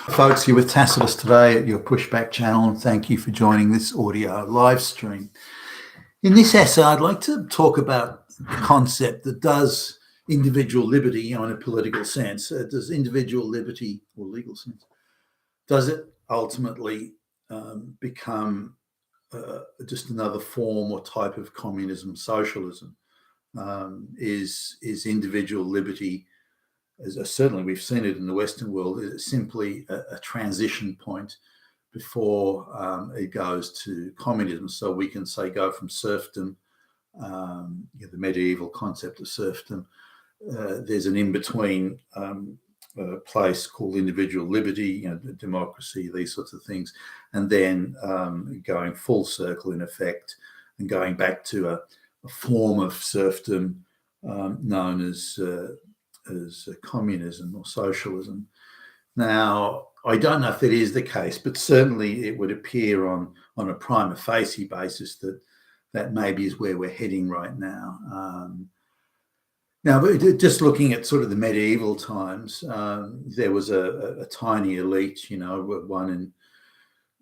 Folks, you're with Tacitus today at your Pushback channel, and thank you for joining this audio live stream. In this essay, I'd like to talk about the concept that does individual liberty, in a political sense, does individual liberty or legal sense, does it ultimately become just another form or type of communism, socialism? Is individual liberty, as certainly we've seen it in the Western world, is simply a transition point before it goes to communism. So we can say go from serfdom, the medieval concept of serfdom. There's an in-between place called individual liberty, democracy, these sorts of things, and then going full circle in effect and going back to a form of serfdom known as communism or socialism. Now, I don't know if that is the case, but certainly it would appear on a prima facie basis that maybe is where we're heading right now. Now, just looking at sort of the medieval times, there was a tiny elite, one in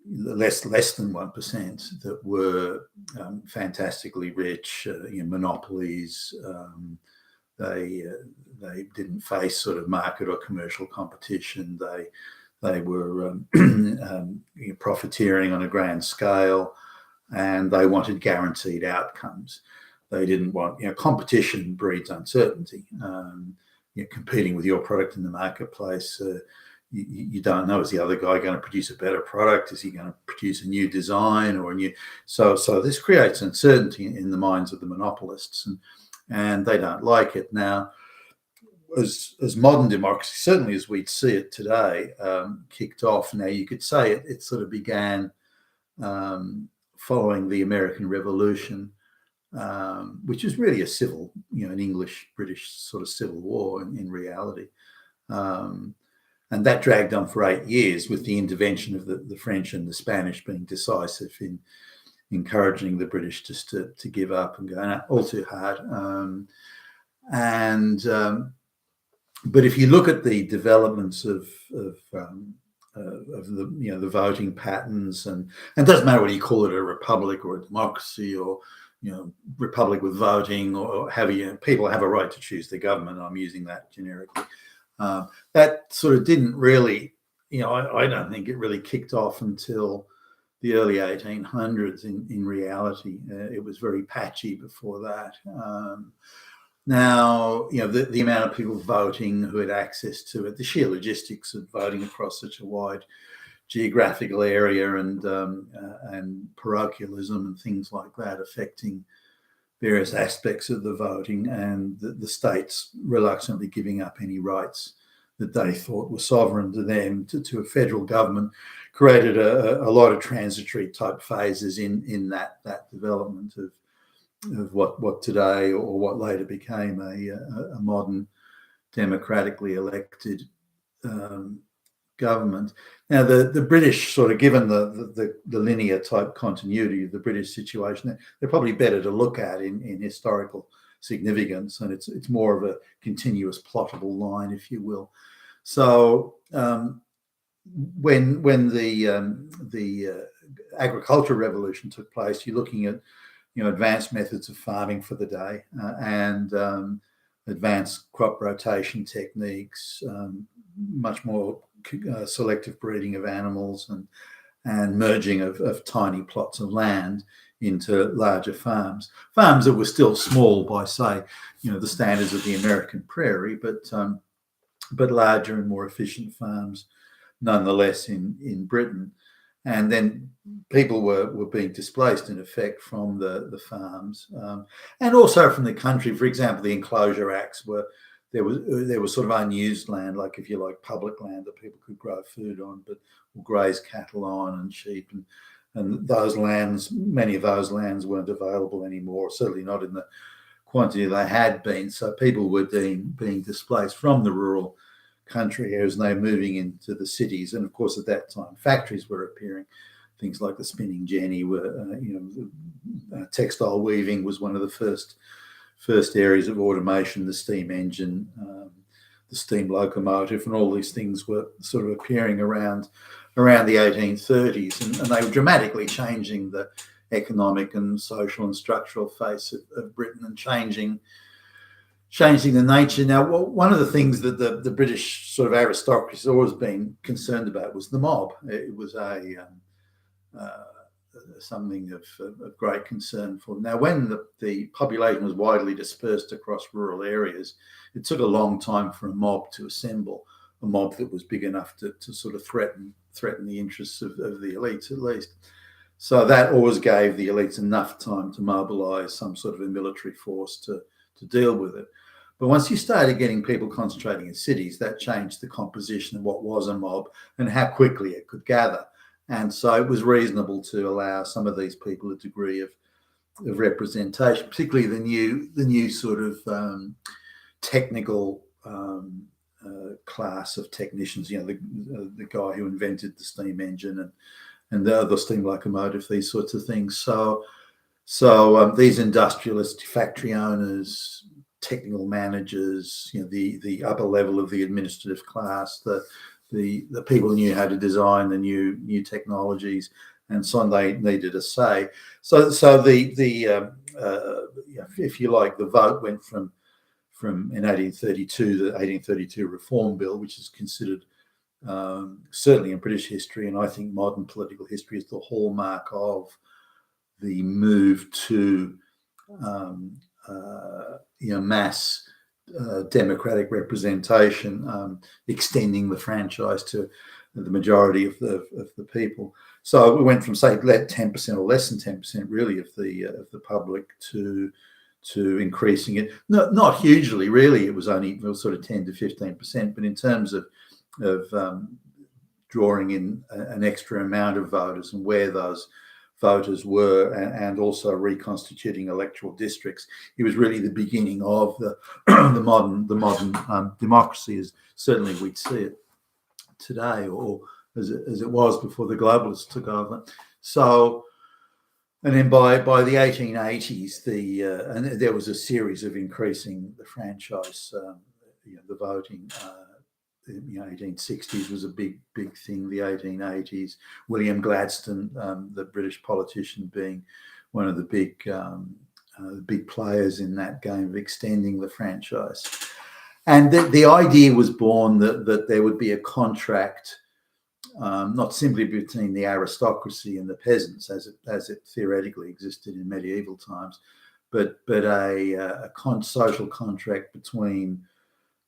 less than 1% that were fantastically rich, monopolies. They didn't face sort of market or commercial competition. They were profiteering on a grand scale, and they wanted guaranteed outcomes. They didn't want, competition breeds uncertainty. Competing with your product in the marketplace, you don't know, is the other guy going to produce a better product? Is he going to produce a new design or a new? So this creates uncertainty in the minds of the monopolists, and they don't like it. Now, as modern democracy, certainly as we'd see it today, kicked off. Now, you could say it sort of began following the American Revolution, which is really a civil, an English-British sort of civil war in reality. And that dragged on for 8 years with the intervention of the French and the Spanish being decisive in encouraging the British just to give up and go all too hard. But if you look at the developments of the voting patterns, and it doesn't matter whether you call it a republic or a democracy or republic with voting or people have a right to choose their government. I'm using that generically. That sort of didn't really, I don't think it really kicked off until the early 1800s in reality. It was very patchy before that. Now, the amount of people voting who had access to it, the sheer logistics of voting across such a wide geographical area and parochialism and things like that affecting various aspects of the voting, and the states reluctantly giving up any rights that they thought were sovereign to them to a federal government, created a lot of transitory type phases in that development of what today or what later became a modern democratically elected government. Now, the British, sort of given the linear type continuity of the British situation, they're probably better to look at in historical significance, and it's more of a continuous plottable line, if you will. So when the agricultural revolution took place, you're looking at advanced methods of farming for the day and advanced crop rotation techniques, much more selective breeding of animals and merging of tiny plots of land into larger farms that were still small by, say, the standards of the American prairie, but larger and more efficient farms nonetheless in Britain. And then people were being displaced in effect from the farms and also from the country. For example, the Enclosure Acts were there was sort of unused land, like, if you like, public land that people could grow food on, or graze cattle on and sheep, and those lands, many of those lands weren't available anymore, certainly not in the quantity they had been. So people were being displaced from the rural country areas, and they were moving into the cities. And of course, at that time, factories were appearing. Things like the spinning jenny were, textile weaving was one of the first areas of automation, the steam engine, steam locomotive, and all these things were sort of appearing around the 1830s, and they were dramatically changing the economic and social and structural face of Britain, and changing the nature. Now, one of the things that the British sort of aristocracy has always been concerned about was the mob. It was something of great concern for them. Now, when the population was widely dispersed across rural areas, it took a long time for a mob to assemble, a mob that was big enough to sort of threaten the interests of the elites, at least. So that always gave the elites enough time to mobilise some sort of a military force to deal with it. But once you started getting people concentrating in cities, that changed the composition of what was a mob and how quickly it could gather. And so it was reasonable to allow some of these people a degree of representation, particularly the new sort of technical class of technicians. You know, the guy who invented the steam engine and the steam locomotive, these sorts of things. So these industrialists, factory owners, technical managers, you know, the upper level of the administrative class, the people who knew how to design the new technologies, and so on, they needed a say. So if you like, the vote went from in 1832, the 1832 Reform Bill, which is considered certainly in British history, and I think modern political history, is the hallmark of the move to mass democratic representation, extending the franchise to the majority of the people. So we went from, say, 10% or less than 10% really of the public to increasing it. Not hugely, really. It was only sort of 10 to 15%. But in terms of drawing in an extra amount of voters and where those voters were, and also reconstituting electoral districts, it was really the beginning of the modern democracy, as certainly we'd see it today, or as it was before the globalists took over. So, and then by the 1880s, and there was a series of increasing the franchise, the voting. The 1860s was a big thing. The 1880s, William Gladstone, the British politician, being one of the big players in that game of extending the franchise. And the idea was born that there would be a contract, not simply between the aristocracy and the peasants, as it theoretically existed in medieval times, but a social contract between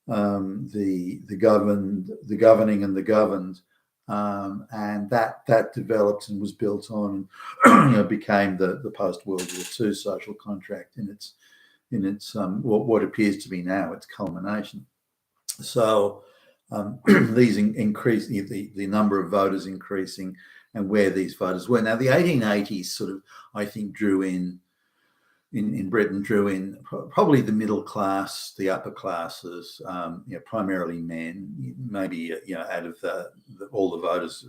the governing and the governed, and that developed and was built on, and became the post World War II social contract in its what appears to be now its culmination. So these increase the number of voters increasing, and where these voters were. Now the 1880s sort of, I think, drew in Britain probably the middle class, the upper classes, primarily men. Maybe out of all the voters,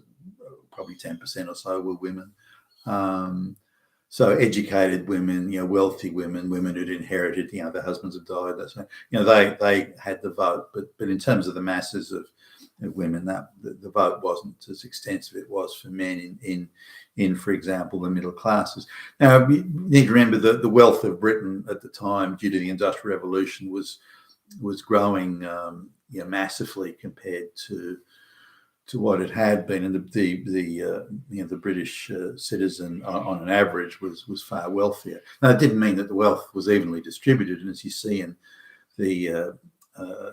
probably 10% or so were women. So educated women, wealthy women who'd inherited, their husbands had died. That's they had the vote, but in terms of the masses of women, that the vote wasn't as extensive as it was for men in, for example, the middle classes. Now, you need to remember that the wealth of Britain at the time, due to the Industrial Revolution, was growing massively compared to what it had been, and the British citizen on an average was far wealthier. Now, it didn't mean that the wealth was evenly distributed, and as you see in the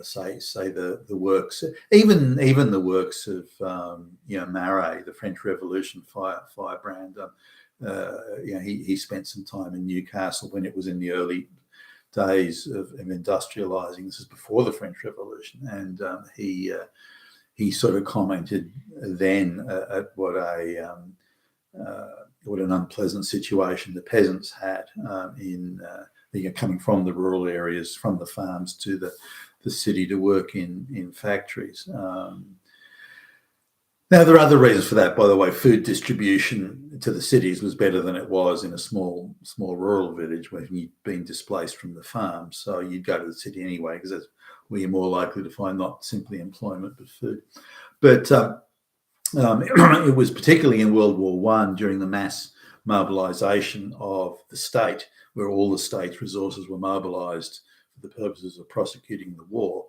say the works, even the works of Marat, the French Revolution firebrand. He spent some time in Newcastle when it was in the early days of industrialising. This is before the French Revolution, and he sort of commented then at what an unpleasant situation the peasants had in coming from the rural areas, from the farms to the city to work in factories. Now, there are other reasons for that, by the way. Food distribution to the cities was better than it was in a small rural village where you'd been displaced from the farm. So you'd go to the city anyway because that's where you're more likely to find not simply employment but food. But it was particularly in World War One, during the mass mobilisation of the state, where all the state's resources were mobilised for the purposes of prosecuting the war.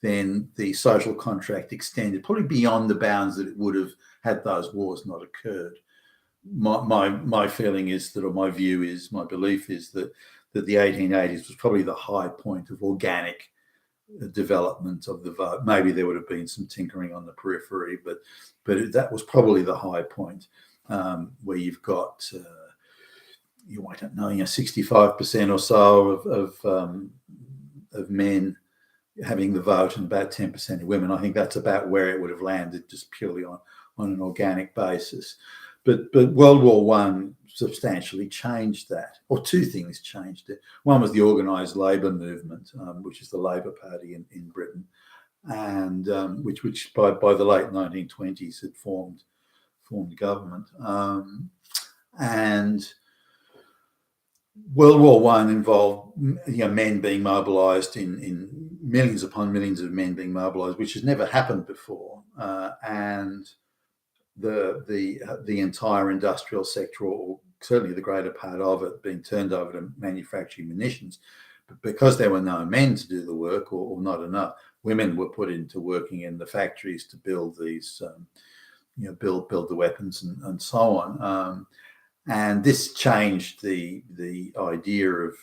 Then the social contract extended probably beyond the bounds that it would have had those wars not occurred. My feeling is that, or my view is, my belief is that the 1880s was probably the high point of organic development of the vote. Maybe there would have been some tinkering on the periphery, but that was probably the high point, where you've got I don't know, 65% or so of men having the vote and about 10% of women. I think that's about where it would have landed, just purely on an organic basis. But World War One substantially changed that, or two things changed it. One was the organised labour movement, which is the Labour Party in Britain, and which by the late 1920s had formed government. And World War One involved men being mobilised, in millions upon millions of men being mobilised, which has never happened before, and the entire industrial sector, or certainly the greater part of it, being turned over to manufacturing munitions. But because there were no men to do the work, or not enough, women were put into working in the factories to build these, build the weapons and so on. And this changed the idea of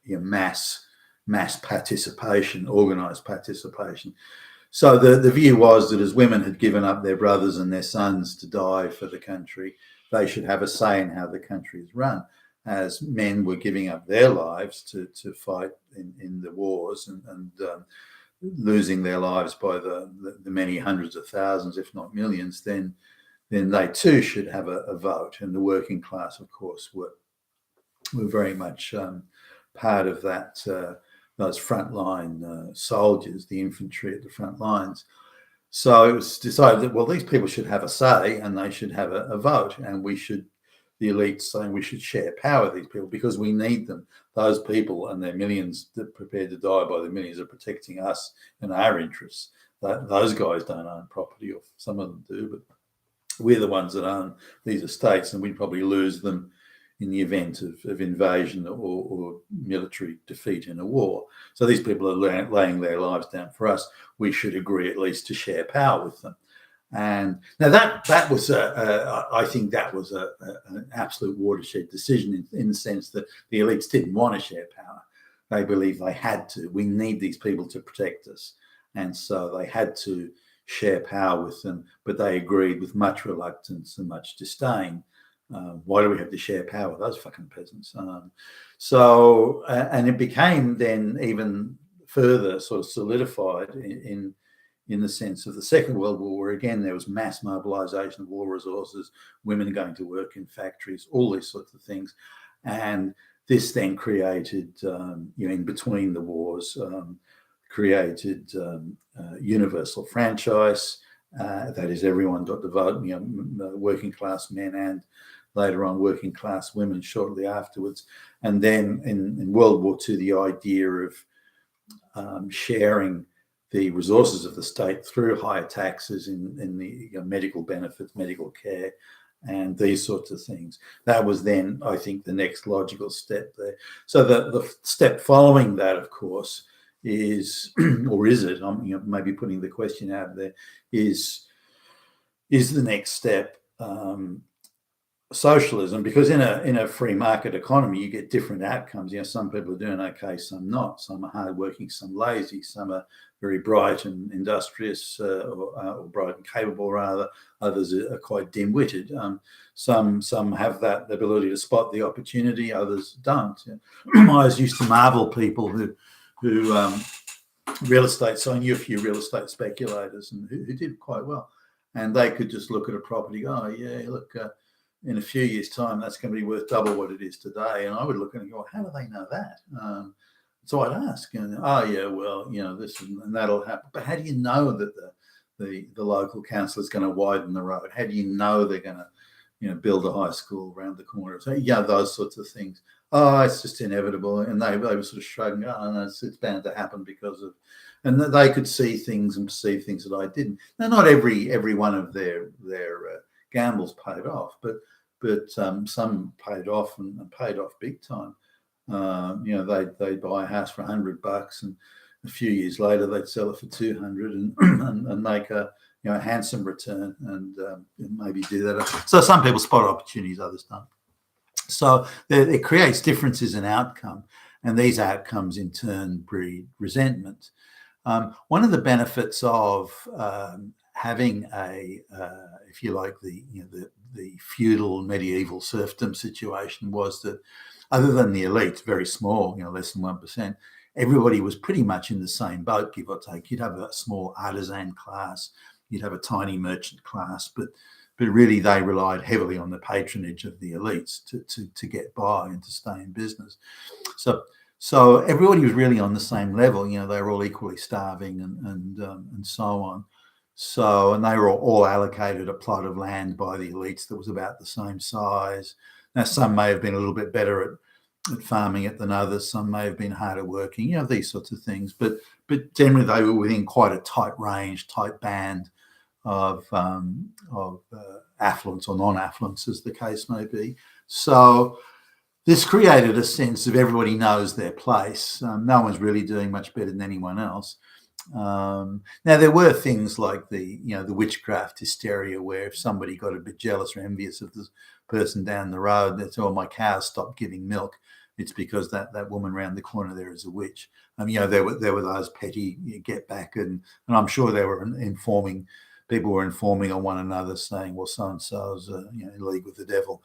mass participation, organised participation. So the view was that as women had given up their brothers and their sons to die for the country, they should have a say in how the country is run. As men were giving up their lives to fight in the wars and losing their lives by the many hundreds of thousands, if not millions, then they too should have a vote. And the working class, of course, were very much part of that. Those frontline soldiers, the infantry at the front lines. So it was decided that, well, these people should have a say and they should have a vote, and the elites saying we should share power with these people because we need them. Those people and their millions that are prepared to die by the millions are protecting us and our interests. Those guys don't own property, or some of them do, but we're the ones that own these estates, and we'd probably lose them in the event of invasion or military defeat in a war. So these people are laying their lives down for us. We should agree at least to share power with them. And now that was I think that was an absolute watershed decision in the sense that the elites didn't want to share power. They believed they had to. We need these people to protect us. And so they had to share power with them, but they agreed with much reluctance and much disdain. Why do we have to share power with those fucking peasants? And it became then even further sort of solidified in the sense of the Second World War, where again there was mass mobilisation of all resources, women going to work in factories, all these sorts of things, and this then created, in between the wars, created universal franchise. That is, everyone got to vote, working class men and later on working class women shortly afterwards. And then in World War II, the idea of sharing the resources of the state through higher taxes in the medical benefits, medical care, and these sorts of things. That was then, I think, the next logical step there. So the step following that, of course, is, or is it? I'm maybe putting the question out there. Is the next step socialism? Because in a free market economy, you get different outcomes. Some people are doing okay, some not. Some are hardworking, some lazy. Some are very bright and industrious, or bright and capable rather. Others are quite dim-witted. Some have that ability to spot the opportunity. Others don't. I always used to marvel people who real estate. So I knew a few real estate speculators and who did quite well, and they could just look at a property. Oh yeah, look. In a few years' time, that's going to be worth double what it is today. And I would look at it and go, how do they know that? So I'd ask, this and that'll happen. But how do you know that the local council is going to widen the road? How do you know they're going to, build a high school around the corner? So those sorts of things oh, it's just inevitable, and they were sort of shrugging, oh, no, it's bound to happen because of, and they could see things and perceive things that I didn't. Now, not every one of their gambles paid off, but some paid off and paid off big time. You know, they'd buy a house for $100, and a few years later they'd sell it for 200 and make a a handsome return, and maybe do that. So some people spot opportunities, others don't. So it creates differences in outcome, and these outcomes in turn breed resentment. One of the benefits of having if you like, the feudal medieval serfdom situation was that, other than the elite, very small, less than 1%, everybody was pretty much in the same boat, give or take. You'd have a small artisan class, you'd have a tiny merchant class, but really they relied heavily on the patronage of the elites to get by and to stay in business. So everybody was really on the same level. They were all equally starving and so on. So, and they were all allocated a plot of land by the elites that was about the same size. Now, some may have been a little bit better at farming it than others. Some may have been harder working, these sorts of things. But generally, they were within quite a tight range, tight band of affluence or non-affluence, as the case may be. So this created a sense of everybody knows their place. No one's really doing much better than anyone else. Now, there were things like the witchcraft hysteria, where if somebody got a bit jealous or envious of the person down the road, that's, oh, my cows stopped giving milk, it's because that woman around the corner there is a witch. There were those petty get back, and I'm sure they were people were informing on one another, saying, well, so and so's in league with the devil,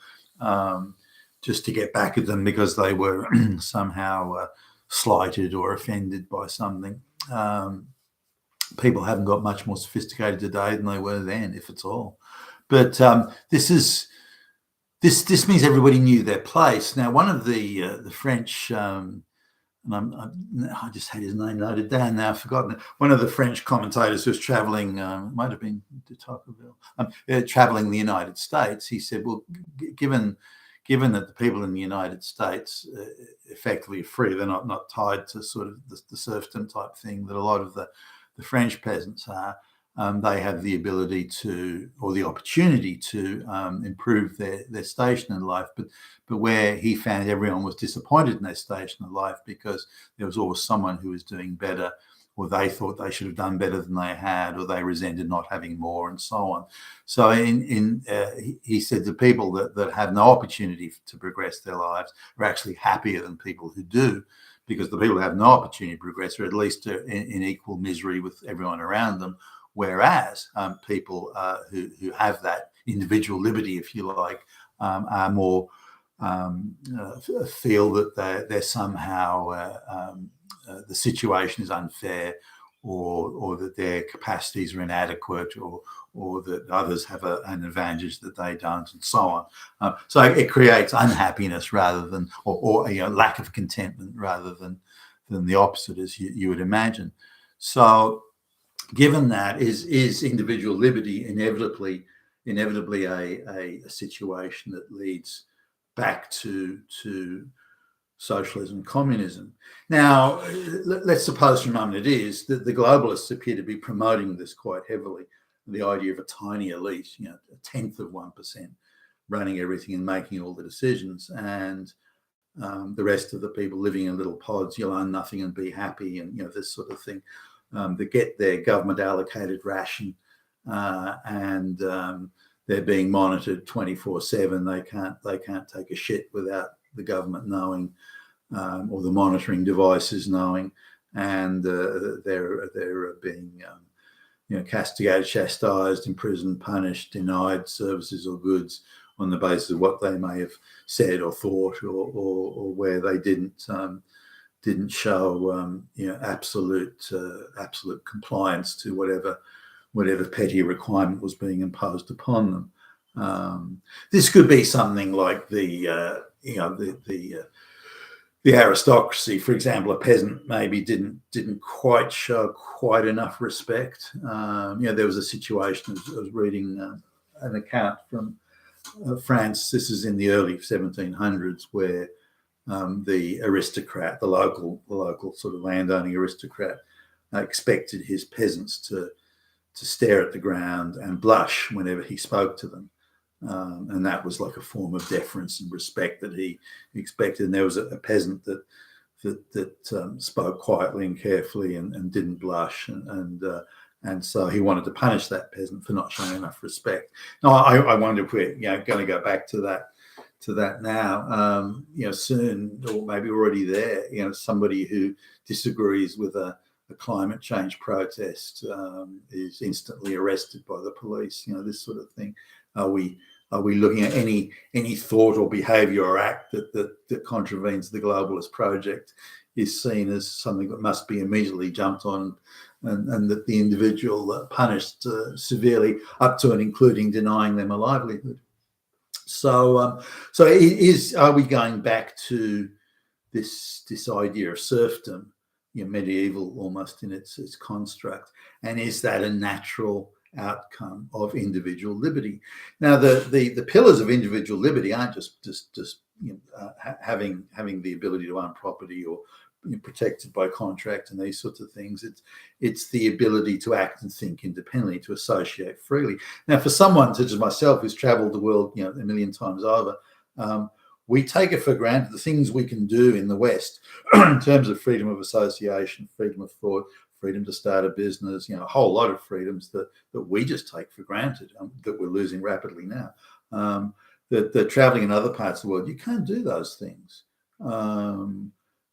just to get back at them because they were somehow slighted or offended by something. People haven't got much more sophisticated today than they were then, if at all. But this means everybody knew their place. Now, one of the French, and I just had his name noted down now, I've forgotten it. One of the French commentators who was traveling, might have been de Tocqueville, traveling the United States. He said, well, given that the people in the United States effectively are free, they're not tied to sort of the serfdom type thing that a lot of the French peasants are, they have the ability to, or the opportunity to, improve their station in life. But where he found everyone was disappointed in their station in life because there was always someone who was doing better, or they thought they should have done better than they had, or they resented not having more, and so on. So he said the people that have no opportunity to progress their lives are actually happier than people who do, because the people who have no opportunity to progress are at least in equal misery with everyone around them. Whereas people who have that individual liberty, if you like, are more feel that they're somehow the situation is unfair, or that their capacities are inadequate, or that others have an advantage that they don't, and so on. So it creates unhappiness rather than, or lack of contentment rather than the opposite, as you would imagine. So, given that, is individual liberty inevitably a situation that leads back to socialism, communism? Now, let's suppose for a moment it is, that the globalists appear to be promoting this quite heavily, the idea of a tiny elite, a tenth of 1% running everything and making all the decisions, and the rest of the people living in little pods, you'll own nothing and be happy, and this sort of thing. They get their government allocated ration, and they're being monitored 24/7. They can't take a shit without the government knowing, or the monitoring devices knowing, and they're being castigated, chastised, imprisoned, punished, denied services or goods on the basis of what they may have said or thought, or where they didn't show absolute compliance to whatever petty requirement was being imposed upon them. This could be something like the aristocracy, for example. A peasant maybe didn't quite show quite enough respect. There was a situation, I was reading an account from France. This is in the early 1700s, where the aristocrat, the local sort of landowning aristocrat, expected his peasants to stare at the ground and blush whenever he spoke to them. And that was like a form of deference and respect that he expected. And there was a peasant that spoke quietly and carefully and didn't blush, and so he wanted to punish that peasant for not showing enough respect. Now, I wonder if we're going to go back to that now. Soon, or maybe already there. Somebody who disagrees with a climate change protest is instantly arrested by the police. This sort of thing. Are we looking at any thought or behaviour or act that contravenes the globalist project is seen as something that must be immediately jumped on, and that the individual punished severely, up to and including denying them a livelihood? So are we going back to this idea of serfdom, medieval almost in its construct, and is that a natural outcome of individual liberty? Now, the pillars of individual liberty aren't just having the ability to own property or protected by contract and these sorts of things. It's the ability to act and think independently, to associate freely. Now, for someone such as myself who's travelled the world a million times over, we take it for granted the things we can do in the West in terms of freedom of association, freedom of thought, freedom to start a business, a whole lot of freedoms that we just take for granted, that we're losing rapidly now. That traveling in other parts of the world, you can't do those things.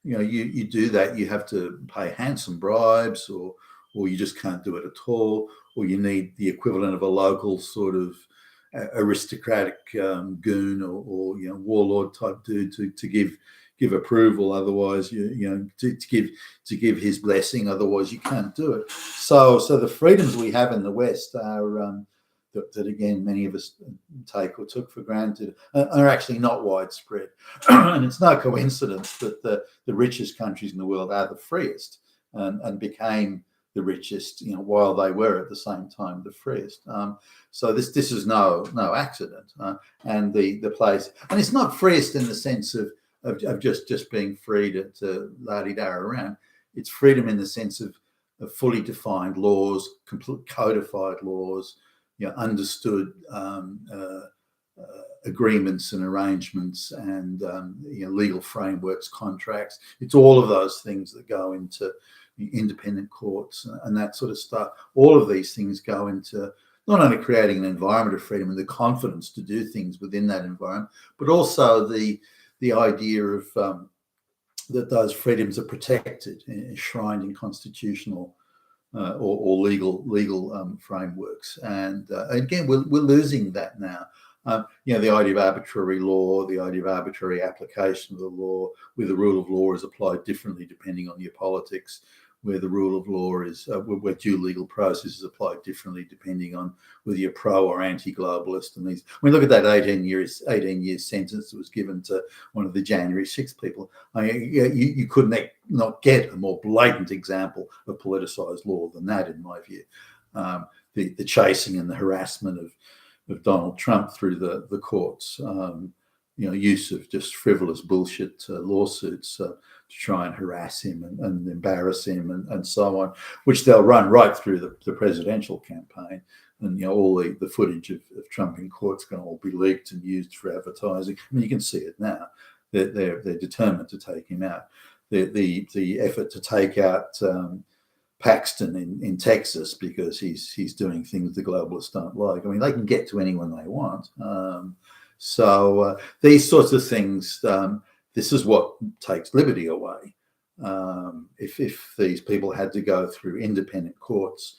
You do that, you have to pay handsome bribes, or you just can't do it at all, or you need the equivalent of a local sort of aristocratic goon or warlord type dude to give approval. Otherwise, to give his blessing. Otherwise, you can't do it. So the freedoms we have in the West are that again many of us take or took for granted are actually not widespread. And it's no coincidence that the richest countries in the world are the freest and became the richest, while they were at the same time the freest. So this is no accident. And the place, and it's not freest in the sense of just being free to la-di-da around. It's freedom in the sense of fully defined laws, complete codified laws, understood agreements and arrangements, and legal frameworks, contracts. It's all of those things that go into independent courts and that sort of stuff. All of these things go into not only creating an environment of freedom and the confidence to do things within that environment, but also the idea of that those freedoms are protected, enshrined in constitutional or legal frameworks. And again, we're losing that now. The idea of arbitrary law, the idea of arbitrary application of the law, where the rule of law is applied differently depending on your politics, where the rule of law is, where due legal process is applied differently depending on whether you're pro or anti-globalist. And look at that 18 year sentence that was given to one of the January 6th people. You could not get a more blatant example of politicised law than that, in my view. The chasing and the harassment of Donald Trump through the courts, use of just frivolous bullshit lawsuits to try and harass him and embarrass him and so on, which they'll run right through the presidential campaign. And all the footage of Trump in court's going to all be leaked and used for advertising. I mean, you can see it now. They're determined to take him out. The effort to take out Paxton in Texas because he's doing things the globalists don't like. I mean, they can get to anyone they want. So these sorts of things, this is what takes liberty away. If these people had to go through independent courts,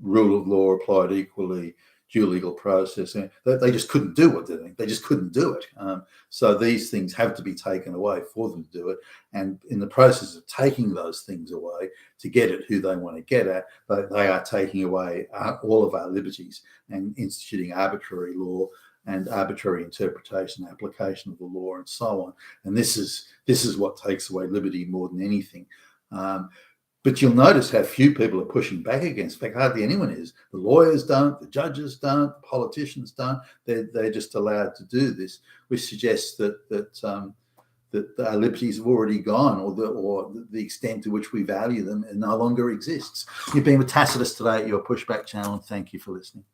rule of law applied equally, due legal process, they just couldn't do what they're doing. They just couldn't do it. So these things have to be taken away for them to do it. And in the process of taking those things away to get at who they want to get at, they are taking away all of our liberties and instituting arbitrary law and arbitrary interpretation, application of the law, and so on. And this is what takes away liberty more than anything. But you'll notice how few people are pushing back against. In fact, hardly anyone is. The lawyers don't, the judges don't, the politicians don't. They're just allowed to do this, which suggests that that our liberties have already gone, or the extent to which we value them, and no longer exists. You've been with Tacitus today at your Pushback channel, and thank you for listening.